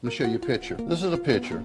Let me show you a picture. This is a picture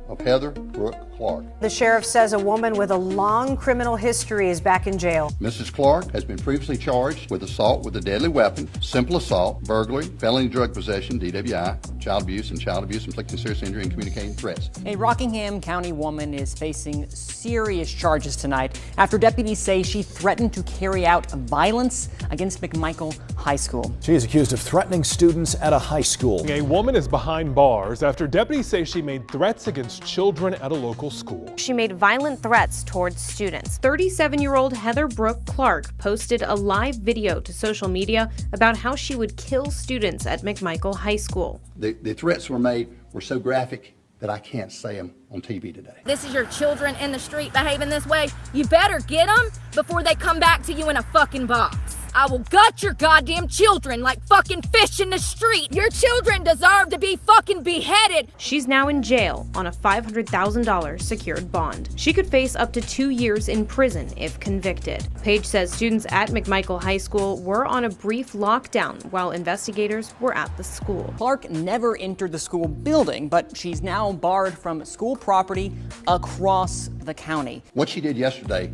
of Heather Brooke Clarke. The sheriff says a woman with a long criminal history is back in jail. Mrs. Clarke has been previously charged with assault with a deadly weapon, simple assault, burglary, felony drug possession, DWI, child abuse, inflicting serious injury, and communicating threats. A Rockingham County woman is facing serious charges tonight after deputies say she threatened to carry out violence against McMichael High School. She is accused of threatening students at a high school. A woman is behind bars after deputies say she made threats against children at a local school. She made violent threats towards students. 37-year-old Heather Brooke Clarke posted a live video to social media about how she would kill students at McMichael High School. The threats were made were so graphic that I can't say them on TV today. This is your children in the street behaving this way. You better get them before they come back to you in a fucking box. I will gut your goddamn children like fucking fish in the street. Your children deserve to be fucking beheaded. She's now in jail on a $500,000 secured bond. She could face up to 2 years in prison if convicted. Page says students at McMichael High School were on a brief lockdown while investigators were at the school. Clarke never entered the school building, but she's now barred from school property across the county. What she did yesterday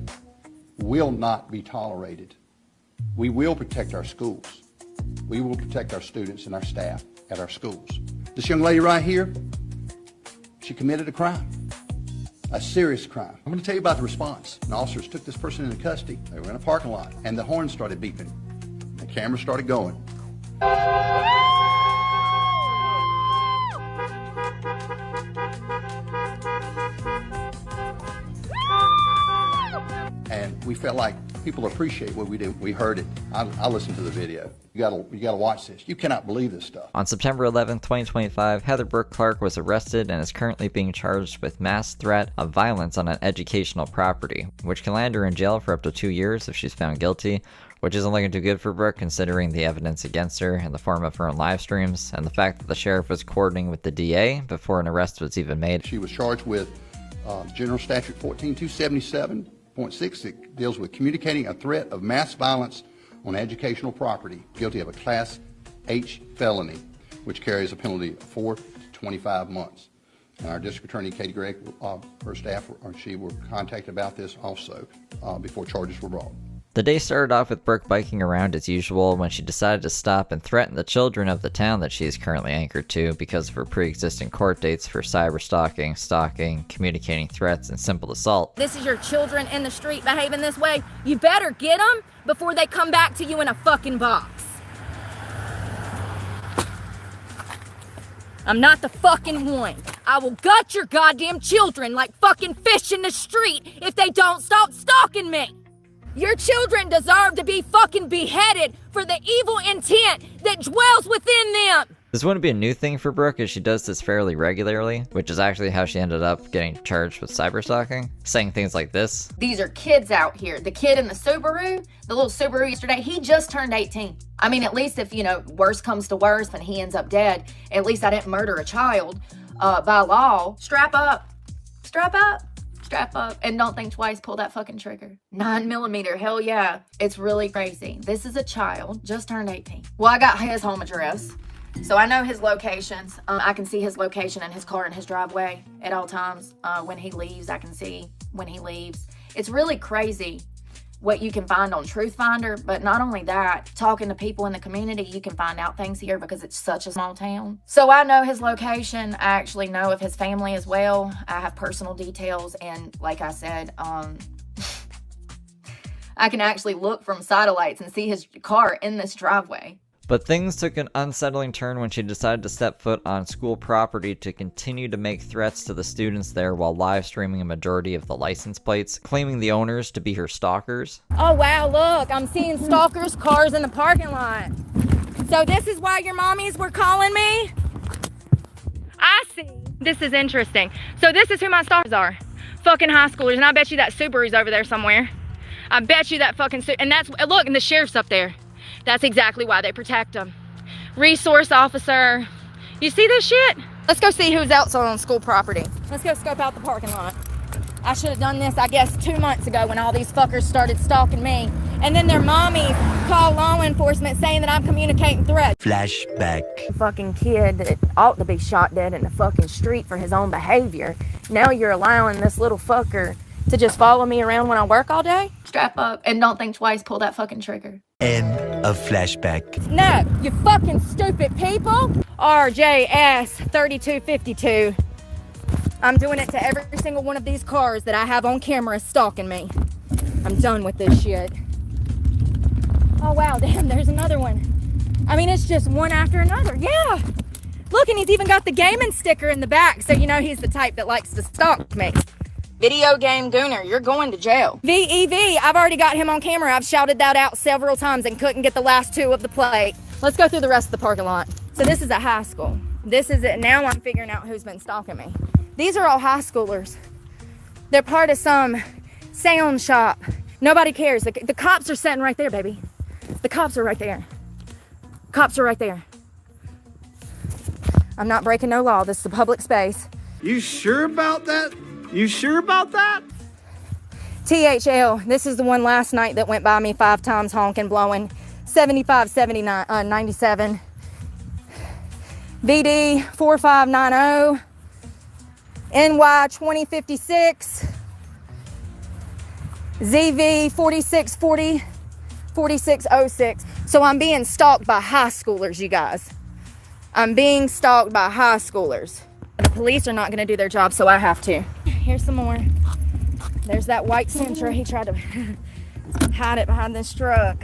will not be tolerated. We will protect our schools. We will protect our students and our staff at our schools. This young lady right here, she committed a crime, a serious crime. I'm going to tell you about the response. The officers took this person into custody. They were in a parking lot, and the horn started beeping. The camera started going. And we felt like people appreciate what we did. We heard it. I listened to the video. You gotta watch this. You cannot believe this stuff. On September 11, 2025, Heather Brooke Clarke was arrested and is currently being charged with mass threat of violence on an educational property, which can land her in jail for up to 2 years if she's found guilty, which isn't looking too good for Brooke considering the evidence against her in the form of her own live streams and the fact that the sheriff was coordinating with the DA before an arrest was even made. She was charged with General Statute 14277. Point 6, it deals with communicating a threat of mass violence on educational property, guilty of a Class H felony, which carries a penalty of 4 to 25 months. And our district attorney, Katie Gregg, her staff, she were contacted about this also before charges were brought. The day started off with Brooke biking around as usual when she decided to stop and threaten the children of the town that she is currently anchored to because of her pre-existing court dates for cyberstalking, stalking, communicating threats, and simple assault. This is your children in the street behaving this way. You better get them before they come back to you in a fucking box. I'm not the fucking one. I will gut your goddamn children like fucking fish in the street if they don't stop stalking me. Your children deserve to be fucking beheaded for the evil intent that dwells within them. This wouldn't be a new thing for Brooke as she does this fairly regularly, which is actually how she ended up getting charged with cyberstalking, saying things like this. These are kids out here. The kid in the Subaru, the little Subaru yesterday, he just turned 18. I mean, at least if, worse comes to worse and he ends up dead, at least I didn't murder a child by law. Strap up. Strap up. Strap up and don't think twice, pull that fucking trigger. 9mm, hell yeah. It's really crazy. This is a child, just turned 18. Well, I got his home address, so I know his locations. I can see his location and his car in his driveway at all times. When he leaves, I can see when he leaves. It's really crazy what you can find on Truth Finder, but not only that, talking to people in the community, you can find out things here because it's such a small town. So I know his location. I actually know of his family as well. I have personal details, and like I said, I can actually look from satellites and see his car in this driveway. But things took an unsettling turn when she decided to step foot on school property to continue to make threats to the students there while live streaming a majority of the license plates, claiming the owners to be her stalkers. Oh wow, look, I'm seeing stalkers' cars in the parking lot. So this is why your mommies were calling me? I see. This is interesting. So this is who my stalkers are. Fucking high schoolers, and I bet you that Subaru's over there somewhere. I bet you that fucking and that's, look, and the sheriff's up there. That's exactly why they protect them. Resource officer. You see this shit? Let's go see who's else on school property. Let's go scope out the parking lot. I should have done this, I guess, 2 months ago when all these fuckers started stalking me and then their mommies call law enforcement saying that I'm communicating threats. Flashback. Fucking kid that ought to be shot dead in the fucking street for his own behavior. Now you're allowing this little fucker to just follow me around when I work all day? Strap up and don't think twice. Pull that fucking trigger. End of flashback. No, you fucking stupid people. RJS 3252. I'm doing it to every single one of these cars that I have on camera stalking me. I'm done with this shit. Oh wow, damn, there's another one. I mean, it's just one after another. Yeah. Look, and he's even got the gaming sticker in the back, so you know he's the type that likes to stalk me. Video game gooner, you're going to jail. VEV, I've already got him on camera. I've shouted that out several times and couldn't get the last two of the plate. Let's go through the rest of the parking lot. So this is a high school. This is it. Now I'm figuring out who's been stalking me. These are all high schoolers. They're part of some sound shop. Nobody cares. The cops are sitting right there, baby. The cops are right there. Cops are right there. I'm not breaking no law. This is a public space. You sure about that? You sure about that? THL, this is the one last night that went by me 5 times honking, blowing. 75, 79, 97. VD 4590. NY 2056. ZV 4640. 4606. So I'm being stalked by high schoolers, you guys. I'm being stalked by high schoolers. The police are not going to do their job, so I have to. Here's some more. There's that white Sentra. He tried to hide it behind this truck.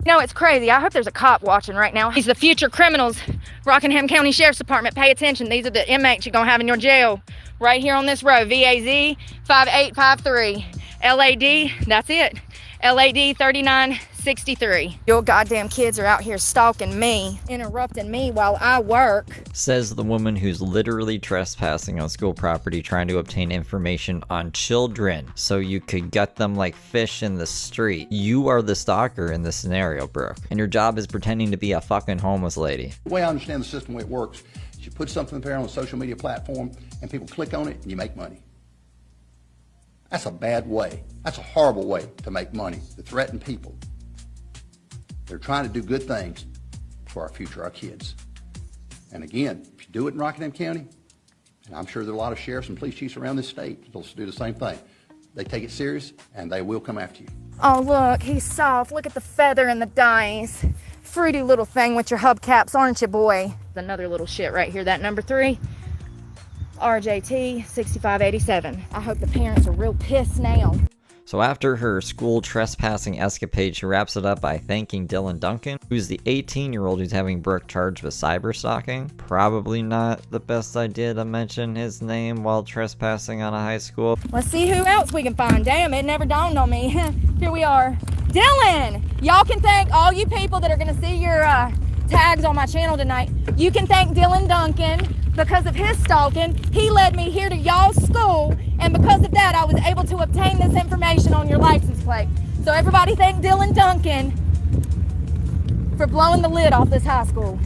You know, it's crazy. I hope there's a cop watching right now. These are the future criminals. Rockingham County Sheriff's Department, pay attention. These are the inmates you're going to have in your jail. Right here on this road. VAZ 5853. LAD, that's it. LAD 3963. Your goddamn kids are out here stalking me, interrupting me while I work. Says the woman who's literally trespassing on school property trying to obtain information on children so you could gut them like fish in the street. You are the stalker in this scenario, Brooke, and your job is pretending to be a fucking homeless lady. The way I understand the system, the way it works, is you put something there on a social media platform and people click on it and you make money. That's a bad way. That's a horrible way to make money, to threaten people. They're trying to do good things for our future, our kids. And again, if you do it in Rockingham County, and I'm sure there are a lot of sheriffs and police chiefs around this state that'll do the same thing. They take it serious and they will come after you. Oh look, he's soft. Look at the feather and the dice. Fruity little thing with your hubcaps, aren't you, boy? Another little shit right here, that number 3. RJT 6587. I hope the parents are real pissed now. So after her school trespassing escapade, she wraps it up by thanking Dylan Duncan, who's the 18-year-old who's having Brooke charged with cyberstalking. Probably not the best idea to mention his name while trespassing on a high school. Let's see who else we can find. Damn, it never dawned on me. Here we are. Dylan! Y'all can thank all you people that are going to see your tags on my channel tonight. You can thank Dylan Duncan. Because of his stalking, he led me here to y'all's school, and because of that, I was able to obtain this information on your license plate. So everybody thank Dylan Duncan for blowing the lid off this high school.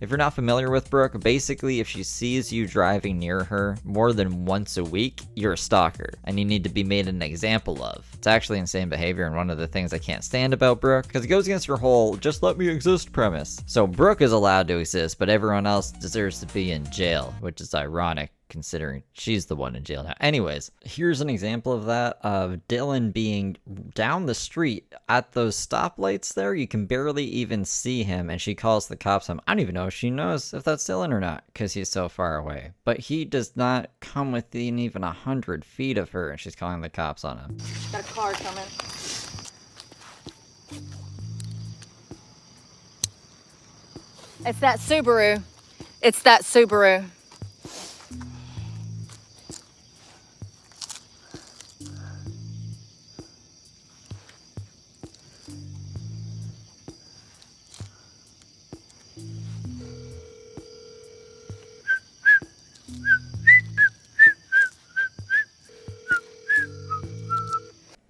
If you're not familiar with Brooke, basically if she sees you driving near her more than once a week, you're a stalker, and you need to be made an example of. It's actually insane behavior, and one of the things I can't stand about Brooke, because it goes against her whole just let me exist premise. So Brooke is allowed to exist, but everyone else deserves to be in jail, which is ironic considering she's the one in jail now. Anyways, here's an example of that, of Dylan being down the street at those stoplights there. You can barely even see him, and she calls the cops on him. I don't even know if she knows if that's Dylan or not, because he's so far away. But he does not come within even 100 feet of her, and she's calling the cops on him. Got a car coming. It's that Subaru. It's that Subaru.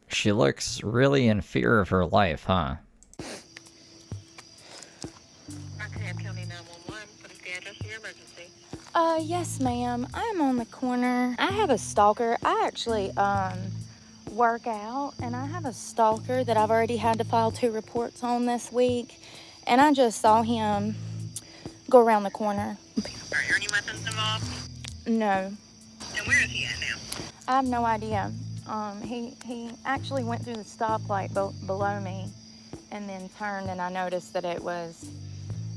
She looks really in fear of her life, huh? Yes, ma'am. I'm on the corner. I have a stalker. I actually, work out, and I have a stalker that I've already had to file 2 reports on this week, and I just saw him go around the corner. Are there any weapons involved? No. And where is he at now? I have no idea. He actually went through the stoplight below me and then turned, and I noticed that it was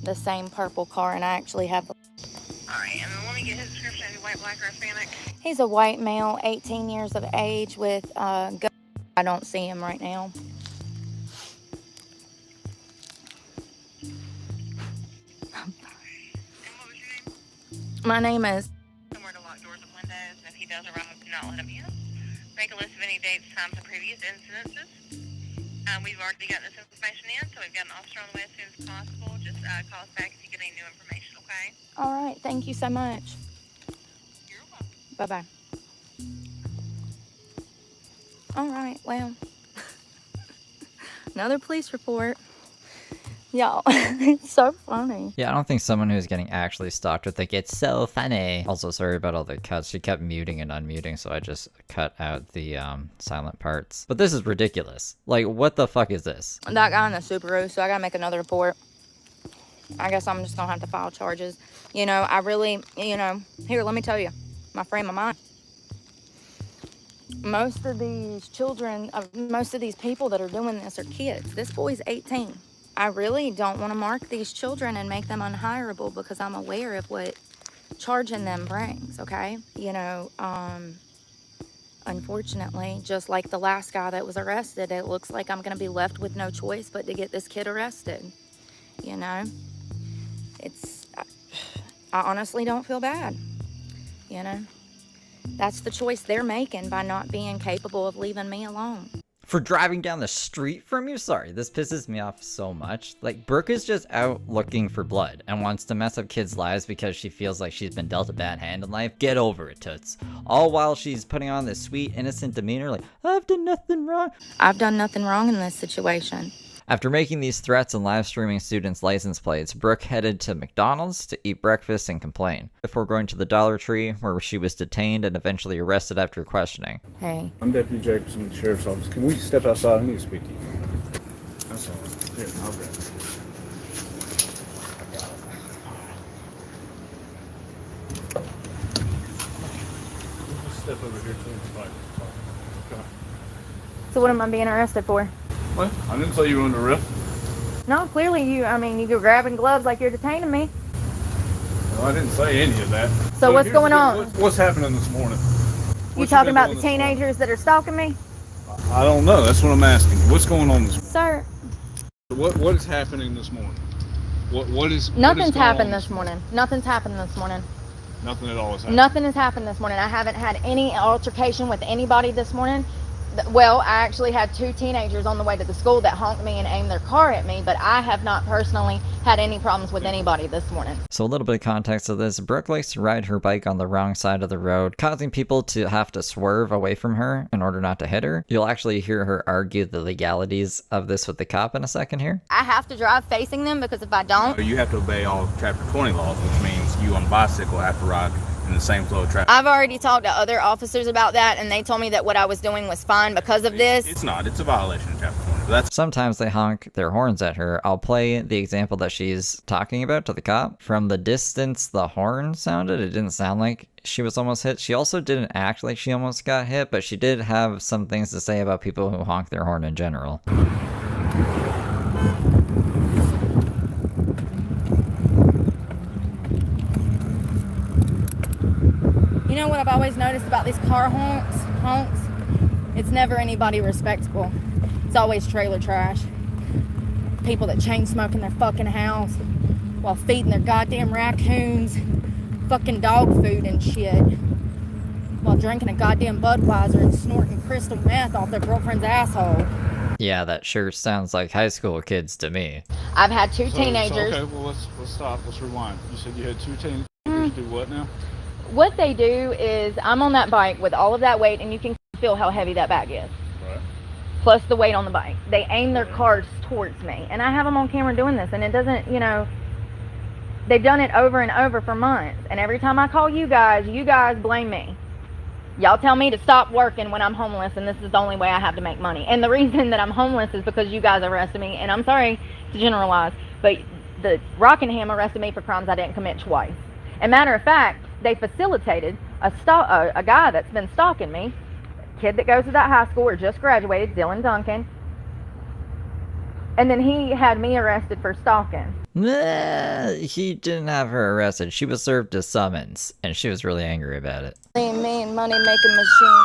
the same purple car, and I actually have... Alright, and let me get his description. Is he white, black, or Hispanic? He's a white male, 18 years of age with I don't see him right now. And what was your name? My name is... Somewhere to lock doors and windows, and if he does arrive, do not let him in. Make a list of any dates, times, and previous incidences. We've already gotten this information in, so we've got an officer on the way as soon as possible. Just call us back if you get any new information, okay? All right, thank you so much. You're welcome. Bye-bye. All right, well, another police report. Y'all, it's so funny. Yeah, I don't think someone who's getting actually stalked would think it's so funny. Also, sorry about all the cuts. She kept muting and unmuting, so I just cut out the silent parts. But this is ridiculous. Like, what the fuck is this? That guy in the Subaru, so I gotta make another report. I guess I'm just gonna have to file charges. You know, I really, here, let me tell you, my frame of mind. Most of these children, most of these people that are doing this are kids. This boy's 18. I really don't want to mark these children and make them unhireable because I'm aware of what charging them brings, okay? Unfortunately, just like the last guy that was arrested, it looks like I'm going to be left with no choice but to get this kid arrested. I honestly don't feel bad, That's the choice they're making by not being capable of leaving me alone. For driving down the street from you? Sorry, this pisses me off so much. Like, Brooke is just out looking for blood and wants to mess up kids' lives because she feels like she's been dealt a bad hand in life. Get over it, toots. All while she's putting on this sweet, innocent demeanor like, I've done nothing wrong. I've done nothing wrong in this situation. After making these threats and live streaming students' license plates, Brooke headed to McDonald's to eat breakfast and complain, before going to the Dollar Tree, where she was detained and eventually arrested after questioning. Hey. I'm Deputy Jacobson with the Sheriff's Office. Can we step outside? I need to speak to you. That's all. Here, I'll grab it. I got it. We'll just step over here to the side. Okay. So what am I being arrested for? What? I didn't say you were under arrest. No, clearly you go grabbing gloves like you're detaining me. No, I didn't say any of that. So what's going on? What's happening this morning? You talking about the teenagers that are stalking me? I don't know. That's what I'm asking you. What's going on this morning? Sir. What is happening this morning? What is... Nothing's happened this morning. Nothing's happened this morning. Nothing at all has happened? Nothing has happened this morning. I haven't had any altercation with anybody this morning. Well, I actually had 2 teenagers on the way to the school that honked me and aimed their car at me, but I have not personally had any problems with anybody this morning. So a little bit of context of this, Brooke likes to ride her bike on the wrong side of the road, causing people to have to swerve away from her in order not to hit her. You'll actually hear her argue the legalities of this with the cop in a second here. I have to drive facing them because if I don't... You have to obey all Chapter 20 laws, which means you on a bicycle have to ride in the same flow of traffic. I've already talked to other officers about that, and they told me that what I was doing was fine because of this. It's not. It's a violation of Chapter 20. But that's... Sometimes they honk their horns at her. I'll play the example that she's talking about to the cop. From the distance the horn sounded, it didn't sound like she was almost hit. She also didn't act like she almost got hit, but she did have some things to say about people who honk their horn in general. You know what I've always noticed about these car honks? It's never anybody respectable. It's always trailer trash. People that chain smoke in their fucking house while feeding their goddamn raccoons fucking dog food and shit. While drinking a goddamn Budweiser and snorting crystal meth off their girlfriend's asshole. Yeah, that sure sounds like high school kids to me. I've had 2 teenagers. Okay, well let's stop. Let's rewind. You said you had 2 teenagers do what now? What they do is, I'm on that bike with all of that weight, and you can feel how heavy that bag is. Right. Plus the weight on the bike. They aim their cars towards me, and I have them on camera doing this, and it doesn't, they've done it over and over for months, and every time I call you guys blame me. Y'all tell me to stop working when I'm homeless, and this is the only way I have to make money. And the reason that I'm homeless is because you guys arrested me, and I'm sorry to generalize, but the Rockingham arrested me for crimes I didn't commit twice. And matter of fact, they facilitated a guy that's been stalking me, a kid that goes to that high school or just graduated, Dylan Duncan, and then he had me arrested for stalking. He didn't have her arrested. She was served a summons, and she was really angry about it. Mean money making machine.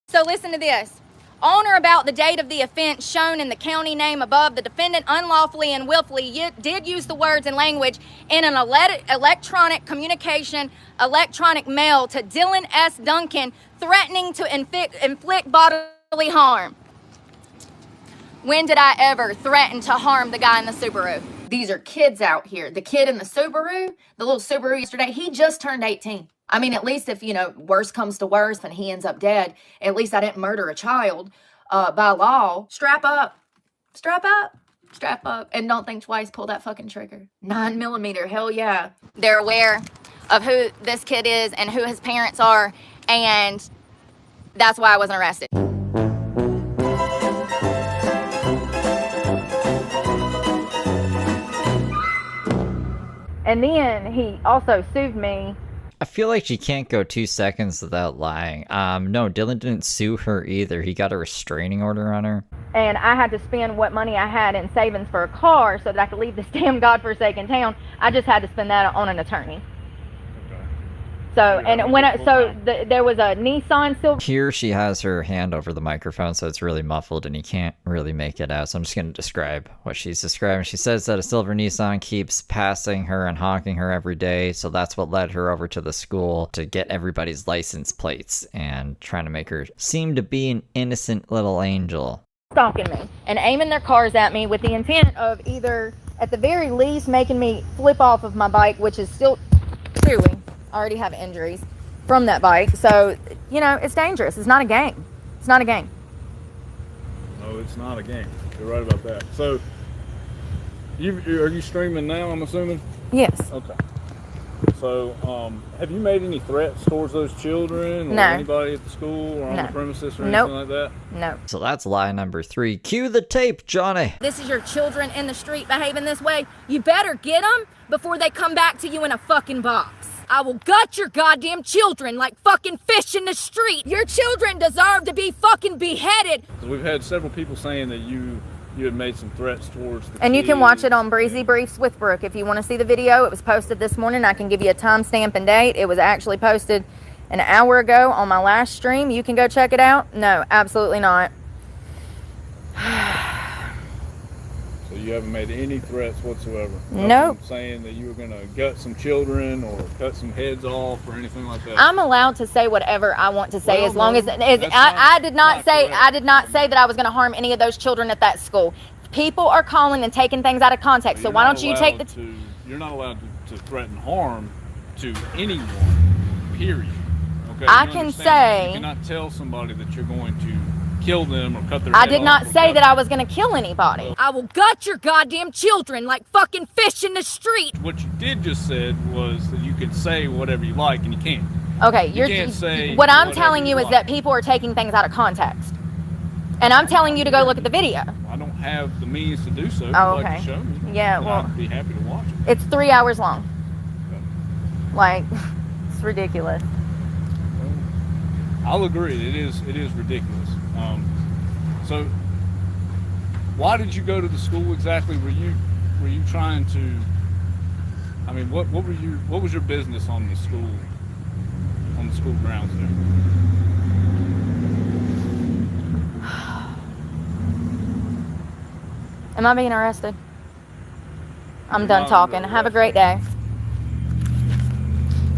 So listen to this. On or about the date of the offense shown in the county name above, the defendant unlawfully and willfully did use the words and language in an electronic communication, electronic mail to Dylan S. Duncan, threatening to inflict bodily harm. When did I ever threaten to harm the guy in the Subaru? These are kids out here. The kid in the Subaru, the little Subaru yesterday, he just turned 18. I mean, at least if, worse comes to worse and he ends up dead, at least I didn't murder a child by law. Strap up, and don't think twice, pull that fucking trigger. 9mm, hell yeah. They're aware of who this kid is and who his parents are, and that's why I wasn't arrested. And then he also sued me. I feel like she can't go 2 seconds without lying. No, Dylan didn't sue her either. He got a restraining order on her. And I had to spend what money I had in savings for a car so that I could leave this damn godforsaken town. I just had to spend that on an attorney. So, and there was a Nissan Silver. Here she has her hand over the microphone, so it's really muffled and you can't really make it out. So I'm just going to describe what she's describing. She says that a silver Nissan keeps passing her and honking her every day, so that's what led her over to the school to get everybody's license plates and trying to make her seem to be an innocent little angel. Stalking me and aiming their cars at me with the intent of either, at the very least, making me flip off of my bike, which is still clearly... I already have injuries from that bike. So, it's dangerous. It's not a game. It's not a game. No, it's not a game. You're right about that. So, are you streaming now, I'm assuming? Yes. Okay. So, have you made any threats towards those children or anybody at the school or on the premises or anything like that? No. So that's lie number 3. Cue the tape, Johnny. This is your children in the street behaving this way. You better get them before they come back to you in a fucking box. I will gut your goddamn children like fucking fish in the street. Your children deserve to be fucking beheaded. We've had several people saying that you had made some threats towards the And you kids. can watch it on Breezy Briefs with Brooke. If you want to see the video, it was posted this morning. I can give you a timestamp and date. It was actually posted an hour ago on my last stream. You can go check it out. No, absolutely not. So you haven't made any threats whatsoever? Nope. Saying that you were going to gut some children or cut some heads off or anything like that? I'm allowed to say whatever I want to say, Well, as long as I did not say that I was going to harm any of those children at that school. People are calling and taking things out of context. So why don't you take the... You're not allowed to threaten harm to anyone, period. Okay? I can say... You cannot tell somebody that you're going to kill them or cut their I head did off not or say cut that I was going to kill anybody. I will gut your goddamn children like fucking fish in the street. What you did just said was that you could say whatever you like, and you can't. Okay, you can't say what I'm whatever telling you is like. that people are taking things out of context. And I'm telling you to go look at the video. I don't have the means to do so. Oh, Like okay. to show me. Yeah, but well, I'd be happy to watch it. it's 3 hours long. Like, it's ridiculous. I'll agree. It is ridiculous. So, why did you go to the school exactly? Were you trying to? I mean, what was your business on the school grounds there? Am I being arrested? I'm done talking. Have a great day.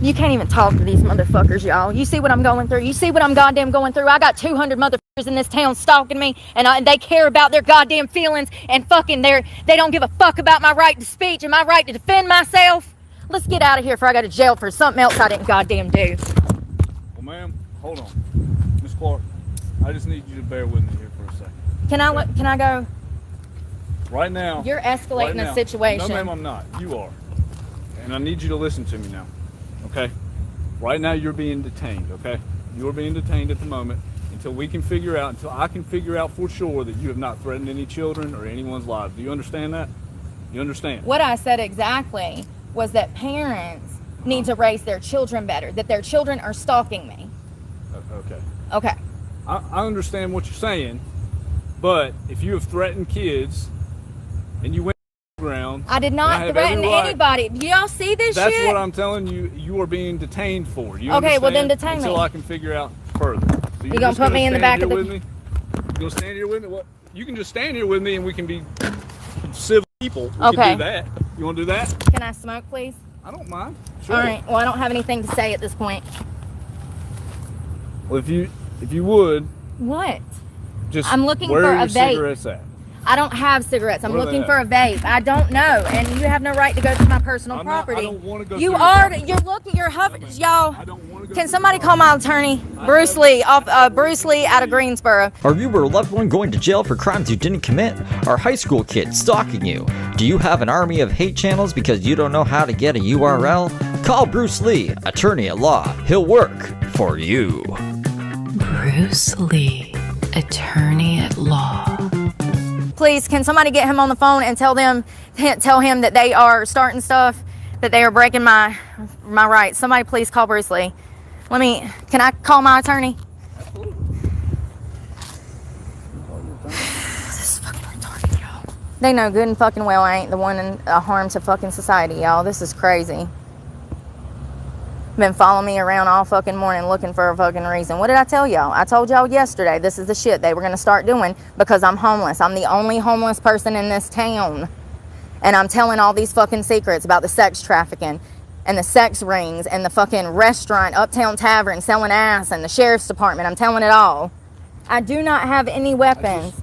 You can't even talk to these motherfuckers, y'all. You see what I'm going through? You see what I'm goddamn going through? I got 200 motherfuckers in this town stalking me, and they care about their goddamn feelings, and fucking they don't give a fuck about my right to speech and my right to defend myself. Let's get out of here before I go to jail for something else I didn't goddamn do. Well, ma'am, hold on. Miss Clarke, I just need you to bear with me here for a second. Can I go? Right now. You're escalating the situation. No, ma'am, I'm not. You are. and I need you to listen to me now, okay? Right now you're being detained, okay? You're being detained at the moment until I can figure out for sure that you have not threatened any children or anyone's lives. Do you understand that? You understand? What I said exactly was that parents need to raise their children better, that their children are stalking me. Okay. Okay. I understand what you're saying, but if you have threatened kids and you went to the ground... I did not threaten anybody. Do y'all see this shit? That's what I'm telling you, you are being detained for. You okay, well then understand? detain me. Until I can figure out further. So you gonna put me in the back of the... You gonna stand here with me? What? You can just stand here with me and we can be civil people. We can do that. You wanna do that? Can I smoke, please? I don't mind. Sure. All right, well I don't have anything to say at this point. Well, if you would... What? Just I'm looking where for are a your vape. cigarettes at? I don't have cigarettes. I'm Where are looking they for a vape. I don't know, and you have no right to go through my personal property. I don't want to go you through are. your You're looking. You're hovering. Y'all. Can somebody call my attorney, Bruce Lee, Bruce Lee out of Greensboro? Are you or a loved one going to jail for crimes you didn't commit? Are high school kids stalking you? Do you have an army of hate channels because you don't know how to get a URL? Call Bruce Lee, attorney at law. He'll work for you. Bruce Lee, attorney at law. Please, can somebody get him on the phone and tell him that they are starting stuff, that they are breaking my rights. Somebody please call Bruce Lee. Can I call my attorney? This is fucking retarded, y'all. They know good and fucking well I ain't the one in harm to fucking society, y'all. This is crazy. Been following me around all fucking morning looking for a fucking reason. What did I tell y'all? I told y'all yesterday this is the shit they were going to start doing because I'm homeless. I'm the only homeless person in this town. And I'm telling all these fucking secrets about the sex trafficking and the sex rings and the fucking restaurant, Uptown Tavern, selling ass, and the sheriff's department. I'm telling it all. I do not have any weapons.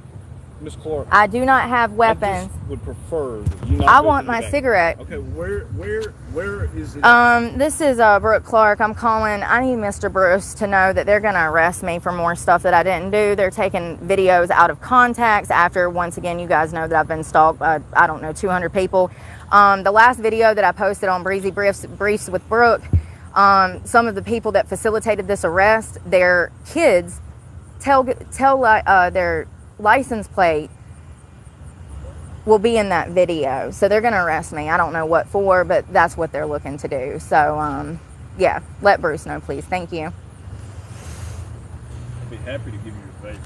Miss Clarke, I do not have weapons. I just would prefer that you not I go want through my that. cigarette. Okay, where is it? This is Brooke Clarke. I'm calling. I need Mr. Bruce to know that they're gonna arrest me for more stuff that I didn't do. They're taking videos out of context after, once again, you guys know that I've been stalked by, I don't know, 200 people. The last video that I posted on Breezy Briefs with Brooke, some of the people that facilitated this arrest, their kids tell their license plate will be in that video. So they're going to arrest me. I don't know what for, but that's what they're looking to do. So, yeah, let Bruce know, please. Thank you. I'd be happy to give you your vape.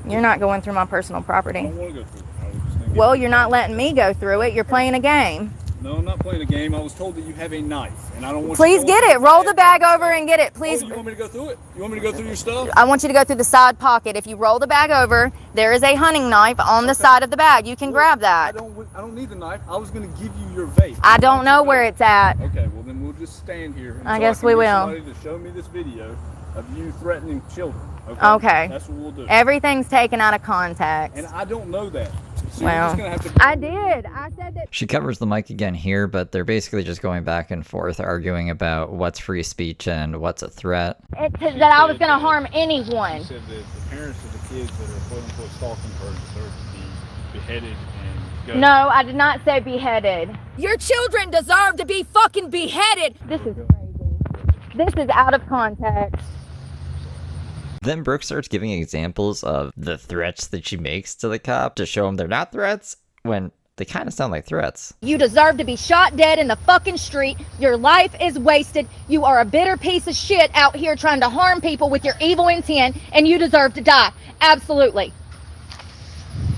You're not going through my personal property. I don't want to go through it. I was just gonna Well, you're not letting me go through it. You're playing a game. No, I'm not playing a game. I was told that you have a knife, and I don't want Please you get it. Roll the bag over and get it, please. Oh, you want me to go through it? You want me to go through your stuff? I want you to go through the side pocket. If you roll the bag over, there is a hunting knife on the side of the bag. You can grab that. I don't need the knife. I was going to give you your vape. I don't know where it's at. Okay, well then we'll just stand here. I guess we will. Somebody to show me this video of you threatening children. Okay. That's what we'll do. Everything's taken out of context. And I don't know that. So well, you're just gonna have to... I did. I said that. She covers the mic again here, but they're basically just going back and forth, arguing about what's free speech and what's a threat. It's that I was going to harm anyone. She said that the parents of the kids that are quote-unquote stalking her deserve to be beheaded and go. No, I did not say beheaded. Your children deserve to be fucking beheaded. This is crazy. This is out of context. Then Brooke starts giving examples of the threats that she makes to the cop to show him they're not threats when they kind of sound like threats. You deserve to be shot dead in the fucking street. Your life is wasted. You are a bitter piece of shit out here trying to harm people with your evil intent, and you deserve to die. Absolutely.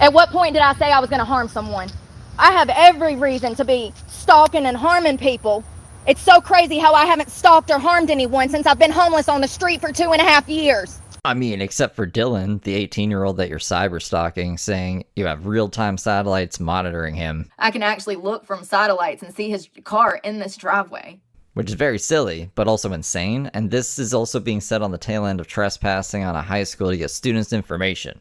At what point did I say I was going to harm someone? I have every reason to be stalking and harming people. It's so crazy how I haven't stalked or harmed anyone since I've been homeless on the street for 2.5 years. I mean, except for Dylan, the 18-year-old that you're cyberstalking, saying you have real-time satellites monitoring him. I can actually look from satellites and see his car in this driveway. Which is very silly, but also insane. And this is also being said on the tail end of trespassing on a high school to get students information.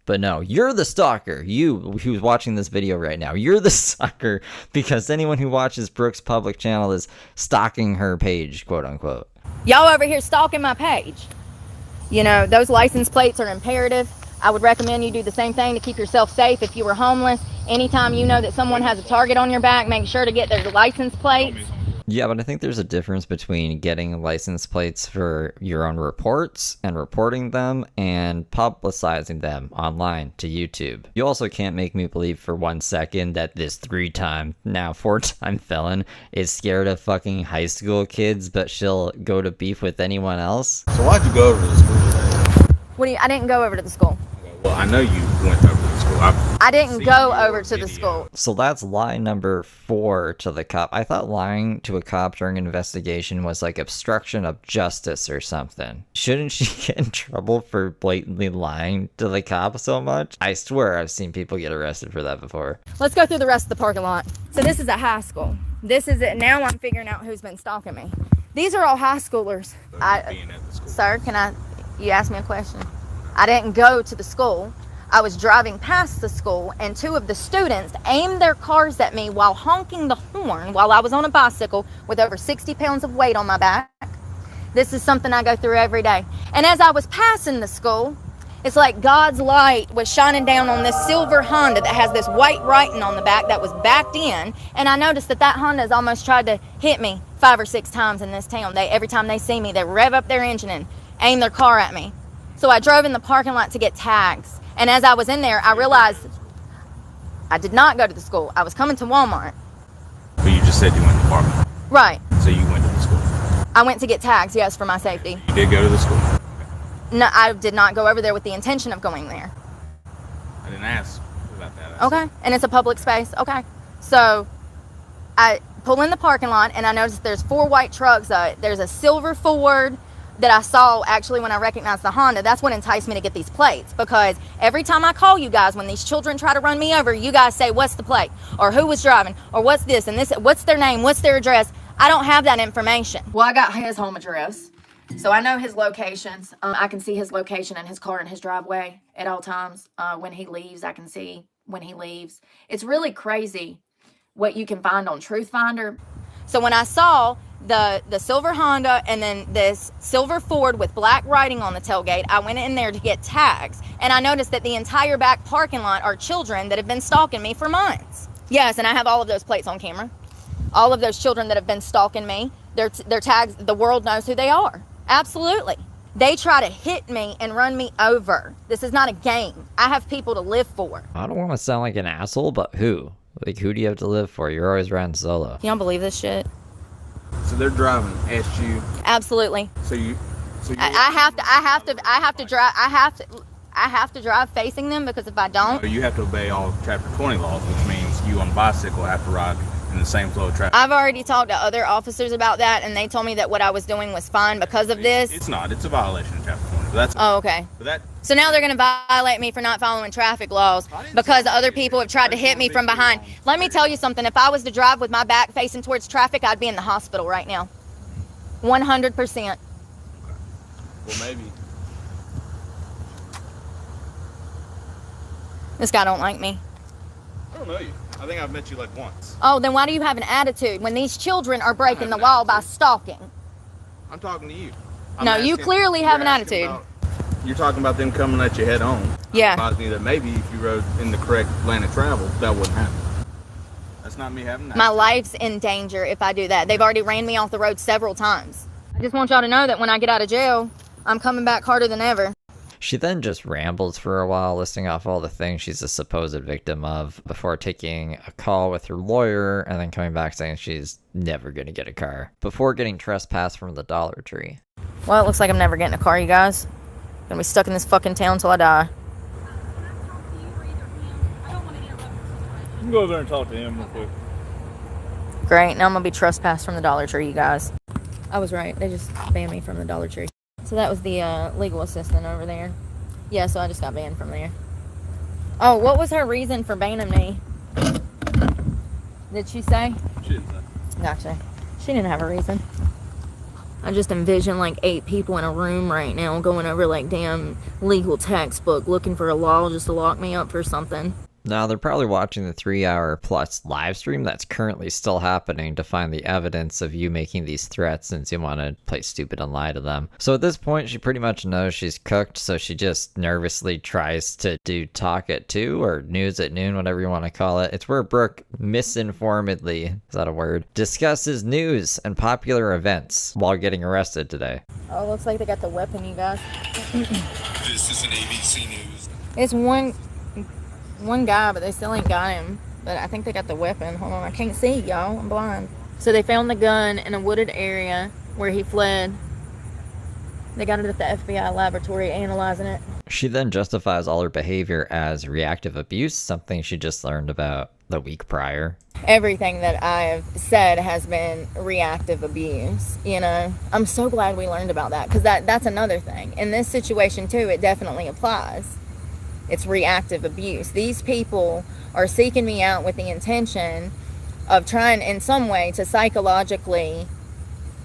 But no, you're the stalker. You, who's watching this video right now, you're the stalker because anyone who watches Brooke's public channel is stalking her page, quote unquote. Y'all over here stalking my page. You know, those license plates are imperative. I would recommend you do the same thing to keep yourself safe. If you were homeless, anytime you know that someone has a target on your back, make sure to get their license plates. Yeah, but I think there's a difference between getting license plates for your own reports and reporting them and publicizing them online to YouTube. You also can't make me believe for 1 second that this 3-time, now 4-time felon is scared of fucking high school kids, but she'll go to beef with anyone else. So why'd you go over to the school today? I didn't go over to the school. Well, I know you went over to the school. I didn't go over to the school. So that's lie number 4 to the cop. I thought lying to a cop during an investigation was like obstruction of justice or something. Shouldn't she get in trouble for blatantly lying to the cop so much? I swear I've seen people get arrested for that before. Let's go through the rest of the parking lot. So this is a high school. This is it. Now I'm figuring out who's been stalking me. These are all high schoolers. Sir, you asked me a question. I didn't go to the school. I was driving past the school, and 2 of the students aimed their cars at me while honking the horn while I was on a bicycle with over 60 pounds of weight on my back. This is something I go through every day. And as I was passing the school, it's like God's light was shining down on this silver Honda that has this white writing on the back that was backed in, and I noticed that Honda's almost tried to hit me 5 or 6 times in this town. Every time they see me, they rev up their engine and aim their car at me. So I drove in the parking lot to get tags. And as I was in there, I realized I did not go to the school. I was coming to Walmart. But you just said you went to the park. Right. So you went to the school. I went to get tags, yes, for my safety. You did go to the school. No, I did not go over there with the intention of going there. I didn't ask about that. Okay. And it's a public space. Okay. So I pull in the parking lot, and I noticed there's 4 white trucks. There's a silver Ford that I saw actually when I recognized the Honda. That's what enticed me to get these plates, because every time I call you guys, when these children try to run me over, you guys say, what's the plate, or who was driving, or what's this and this, what's their name, what's their address. I don't have that information. Well, I got his home address, so I know his locations. I can see his location and his car in his driveway at all times. When he leaves, I can see when he leaves. It's really crazy what you can find on Truth Finder. So when I saw the silver Honda and then this silver Ford with black writing on the tailgate, I went in there to get tags, and I noticed that the entire back parking lot are children that have been stalking me for months. Yes, and I have all of those plates on camera. All of those children that have been stalking me, their tags, the world knows who they are. Absolutely. They try to hit me and run me over. This is not a game. I have people to live for. I don't want to sound like an asshole, but who? Like, who do you have to live for? You're always riding solo. You don't believe this shit? So they're driving at you. Absolutely. I have to drive facing them, because if I don't, You have to obey all Chapter 20 laws, which means you on a bicycle have to ride in the same flow of traffic. I've already talked to other officers about that, and they told me that what I was doing was fine because of this. It's not. It's a violation of Chapter 20. But that's okay. But so now they're going to violate me for not following traffic laws because other people have tried to hit me from behind. Let me tell you something. If I was to drive with my back facing towards traffic, I'd be in the hospital right now. 100%. Well, maybe. This guy don't like me. I don't know you. I think I've met you like once. Oh, then why do you have an attitude when these children are breaking the law by stalking? I'm talking to you. No, you clearly have an attitude. You're talking about them coming at you head on. Yeah. Reminds me that maybe if you rode in the correct lane of travel, that wouldn't happen. That's not me having that. My life's in danger if I do that. They've already ran me off the road several times. I just want y'all to know that when I get out of jail, I'm coming back harder than ever. She then just rambles for a while, listing off all the things she's a supposed victim of before taking a call with her lawyer and then coming back saying she's never going to get a car before getting trespassed from the Dollar Tree. Well, it looks like I'm never getting a car, you guys. Gonna be stuck in this fucking town till I die. You can go over there and talk to him real quick. Great, now I'm gonna be trespassed from the Dollar Tree, you guys. I was right, they just banned me from the Dollar Tree. So that was the legal assistant over there. Yeah, so I just got banned from there. Oh, what was her reason for banning me? Did she say? She didn't say. Gotcha. She didn't have a reason. I just envision like 8 people in a room right now going over like damn legal textbook looking for a law just to lock me up for something. Now, they're probably watching the 3-hour plus live stream that's currently still happening to find the evidence of you making these threats since you want to play stupid and lie to them. So at this point, she pretty much knows she's cooked, so she just nervously tries to do Talk at 2 or News at Noon, whatever you want to call it. It's where Brooke misinformedly, is that a word, discusses news and popular events while getting arrested today. Oh, looks like they got the weapon, you guys. This is an ABC News. It's one guy, but they still ain't got him. But I think they got the weapon. Hold on, I can't see, y'all. I'm blind. So they found the gun in a wooded area where he fled. They got it at the FBI laboratory analyzing it. She then justifies all her behavior as reactive abuse, something she just learned about the week prior. Everything that I've said has been reactive abuse, you know. I'm so glad we learned about that, because that's another thing. In this situation, too, it definitely applies. It's reactive abuse. These people are seeking me out with the intention of trying in some way to psychologically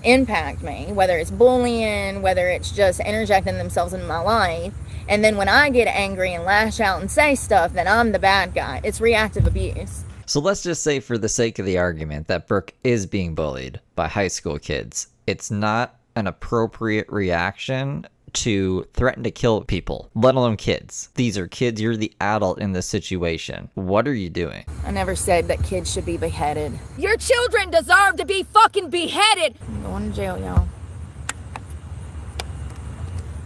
impact me, whether it's bullying, whether it's just interjecting themselves in my life. And then when I get angry and lash out and say stuff, then I'm the bad guy. It's reactive abuse. So let's just say, for the sake of the argument, that Brooke is being bullied by high school kids. It's not an appropriate reaction to threaten to kill people, let alone kids. These are kids. You're the adult in this situation. What are you doing? I never said that kids should be beheaded. Your children deserve to be fucking beheaded. I'm going to jail, y'all.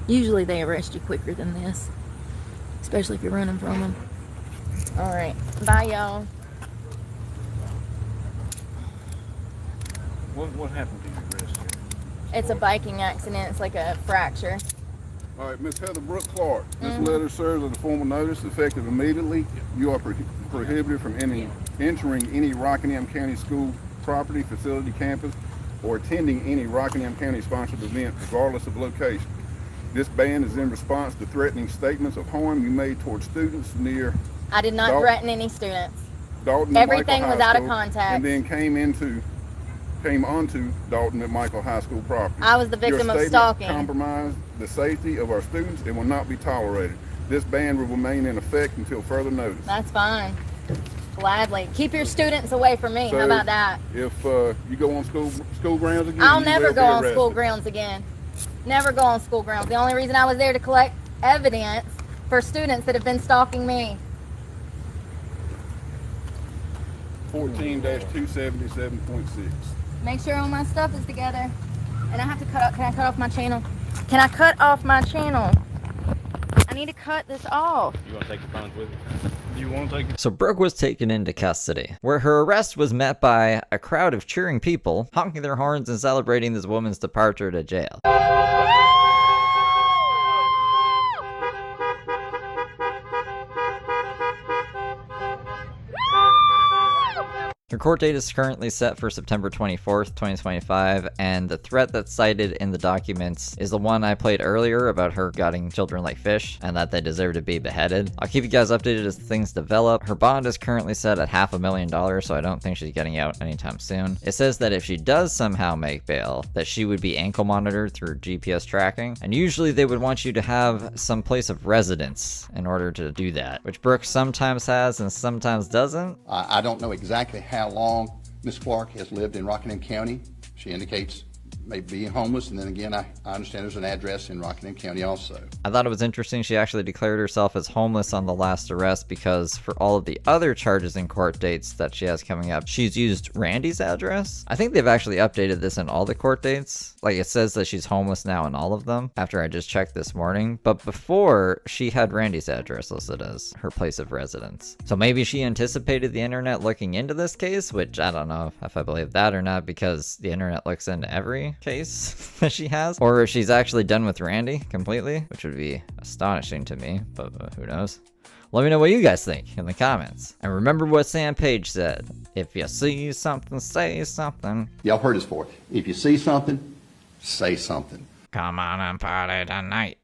Usually they arrest you quicker than this, especially if you're running from them. All right, bye, y'all. What happened to your wrist here? It's a biking accident. It's like a fracture. All right, Miss Heather Brooke Clarke, this letter serves as a formal notice effective immediately. You are prohibited from entering any Rockingham County school property, facility, campus, or attending any Rockingham County sponsored event, regardless of location. This ban is in response to threatening statements of harm you made towards students near I did not threaten any students. Dalton Everything McMichael was High out of School, contact. and then came onto Dalton McMichael High School property. I was the victim Your of statement stalking. compromised the safety of our students and will not be tolerated. This ban will remain in effect until further notice. That's fine. Gladly. Keep your students away from me. So, how about that? If you go on school grounds again, I'll you never will go be on arrested. school grounds again. Never go on school grounds. The only reason I was there to collect evidence for students that have been stalking me. 14-277.6. Make sure all my stuff is together. And I have to cut off. Can I cut off my channel? Can I cut off my channel? I need to cut this off. You want to take your phones with you? You want to take it? So Brooke was taken into custody, where her arrest was met by a crowd of cheering people, honking their horns and celebrating this woman's departure to jail. Her court date is currently set for September 24th, 2025, and the threat that's cited in the documents is the one I played earlier about her gutting children like fish and that they deserve to be beheaded. I'll keep you guys updated as things develop. Her bond is currently set at $500,000, so I don't think she's getting out anytime soon. It says that if she does somehow make bail, that she would be ankle monitored through GPS tracking, and usually they would want you to have some place of residence in order to do that, which Brooke sometimes has and sometimes doesn't. I don't know exactly how long Ms. Clarke has lived in Rockingham County. She indicates maybe being homeless, and then again, I understand there's an address in Rockingham County also. I thought it was interesting she actually declared herself as homeless on the last arrest because for all of the other charges and court dates that she has coming up, she's used Randy's address. I think they've actually updated this in all the court dates. Like, it says that she's homeless now in all of them after I just checked this morning. But before, she had Randy's address listed as her place of residence. So maybe she anticipated the internet looking into this case, which I don't know if I believe that or not, because the internet looks into every case that she has, or if she's actually done with Randy completely, which would be astonishing to me, but who knows. Let me know what you guys think in the comments. And remember what Sam Page said, if you see something, say something. Y'all heard us for it. If you see something, say something. Come on and party tonight.